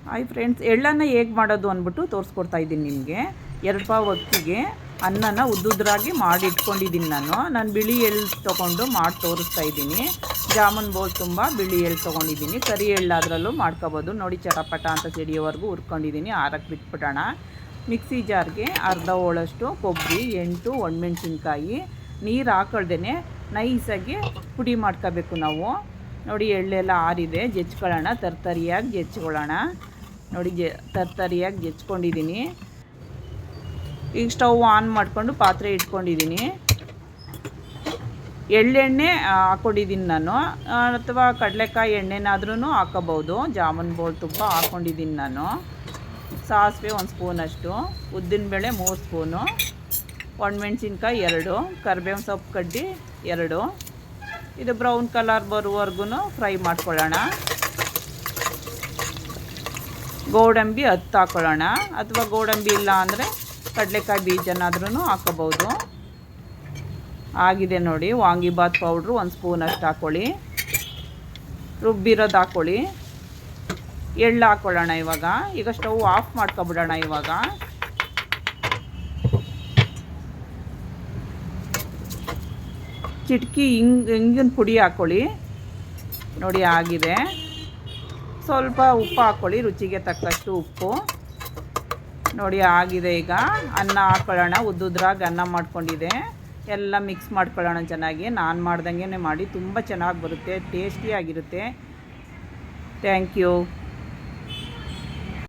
Hi friends, ಎಳ್ಳನ್ನು ಹೇಗೆ ಮಾಡೋದು ಅಂದ್ಬಿಟ್ಟು ತೋರಿಸ್ಕೊಡ್ತಾ ಇದ್ದೀನಿ ನಿಮಗೆ. 2 ಪಾವು ಅಕ್ಕಿಗೆ ಅನ್ನನ ಉದ್ದುದ್ರಾಗಿ ಮಾಡಿ ಇಟ್ಕೊಂಡಿದ್ದೀನಿ. ನಾನು ಬಿಳಿ ಎಳ್ಳು ತೊಗೊಂಡು ಮಾಡಿ ತೋರಿಸ್ತಾ ಇದ್ದೀನಿ. ಜಾಮೂನ್ ಬೌಲ್ ತುಂಬ ಬಿಳಿ ಎಳ್ಳು ತೊಗೊಂಡಿದ್ದೀನಿ. ಕರಿ ಎಳ್ಳಾದ್ರಲ್ಲೂ ಮಾಡ್ಕೋಬೋದು. ನೋಡಿ, ಚಟಪಟ ಅಂತ ಸಿಡಿಯೋವರೆಗೂ ಹುರ್ಕೊಂಡಿದ್ದೀನಿ. ಆರಕ್ಕೆ ಬಿಟ್ಬಿಡೋಣ. ಮಿಕ್ಸಿ ಜಾರ್ಗೆ ಅರ್ಧ ಹೋಳಷ್ಟು ಕೊಬ್ಬರಿ, 8 ಒಣಮೆಣ್ಸಿನ್ಕಾಯಿ ನೀರು ಹಾಕೊಳ್ದೇ ನೈಸಾಗಿ ಪುಡಿ ಮಾಡ್ಕೋಬೇಕು ನಾವು. ನೋಡಿ, ಎಳ್ಳೆಲ್ಲ ಆರಿದೆ. ಜಜ್ಕೊಳ್ಳೋಣ, ತರ್ತರಿಯಾಗಿ ಜಜ್ಕೊಳ್ಳೋಣ. ನೋಡಿ, ತರ್ತರಿಯಾಗಿ ಜಜ್ಕೊಂಡಿದ್ದೀನಿ. ಈಗ ಸ್ಟವ್ ಆನ್ ಮಾಡಿಕೊಂಡು ಪಾತ್ರೆ ಇಟ್ಕೊಂಡಿದ್ದೀನಿ. ಎಳ್ಳೆಣ್ಣೆ ಹಾಕ್ಕೊಂಡಿದ್ದೀನಿ ನಾನು, ಅಥವಾ ಕಡಲೆಕಾಯಿ ಎಣ್ಣೆನಾದ್ರೂ ಹಾಕೋಬೋದು. ಜಾಮೂನ್ ಬೌಲ್ ತುಪ್ಪ ಹಾಕ್ಕೊಂಡಿದ್ದೀನಿ ನಾನು. ಸಾಸಿವೆ 1 ಸ್ಪೂನಷ್ಟು, ಉದ್ದಿನಬೇಳೆ 3 ಸ್ಪೂನು, ಒಣಮೆಣ್ಸಿನ್ಕಾಯಿ 2, ಕರಿಬೇವಿನ ಸೊಪ್ಪು ಕಡ್ಡಿ 2. ಇದು ಬ್ರೌನ್ ಕಲರ್ ಬರುವವರೆಗೂ ಫ್ರೈ ಮಾಡ್ಕೊಳ್ಳೋಣ. ಗೋಡಂಬಿ 10 ಹಾಕ್ಕೊಳ್ಳೋಣ, ಅಥವಾ ಗೋಡಂಬಿ ಇಲ್ಲ ಅಂದರೆ ಕಡಲೆಕಾಯಿ ಬೀಜನಾದ್ರೂ ಹಾಕೋಬೋದು. ಆಗಿದೆ ನೋಡಿ. ವಾಂಗಿಬಾತ್ ಪೌಡ್ರು 1 ಸ್ಪೂನಷ್ಟು ಹಾಕ್ಕೊಳ್ಳಿ. ರುಬ್ಬಿರೋದು ಹಾಕ್ಕೊಳ್ಳಿ. ಎಳ್ಳು ಹಾಕ್ಕೊಳ್ಳೋಣ. ಈಗ ಸ್ಟವ್ ಆಫ್ ಮಾಡ್ಕೊಬಿಡೋಣ. ಇವಾಗ ಚಿಟಕಿ ಇಂಗಿನ ಪುಡಿ ಹಾಕ್ಕೊಳ್ಳಿ. ನೋಡಿ, ಆಗಿದೆ. ಸ್ವಲ್ಪ ಉಪ್ಪು ಹಾಕ್ಕೊಳ್ಳಿ, ರುಚಿಗೆ ತಕ್ಕಷ್ಟು ಉಪ್ಪು. ನೋಡಿ, ಆಗಿದೆ. ಈಗ ಅನ್ನ ಹಾಕ್ಕೊಳ್ಳೋಣ. ಉದ್ದುದ್ರಾಗಿ ಅನ್ನ ಮಾಡ್ಕೊಂಡಿದೆ. ಎಲ್ಲ ಮಿಕ್ಸ್ ಮಾಡ್ಕೊಳ್ಳೋಣ ಚೆನ್ನಾಗಿ. ನಾನು ಮಾಡ್ದಂಗೆ ಮಾಡಿ, ತುಂಬ ಚೆನ್ನಾಗಿ ಬರುತ್ತೆ, ಟೇಸ್ಟಿಯಾಗಿರುತ್ತೆ. Thank you.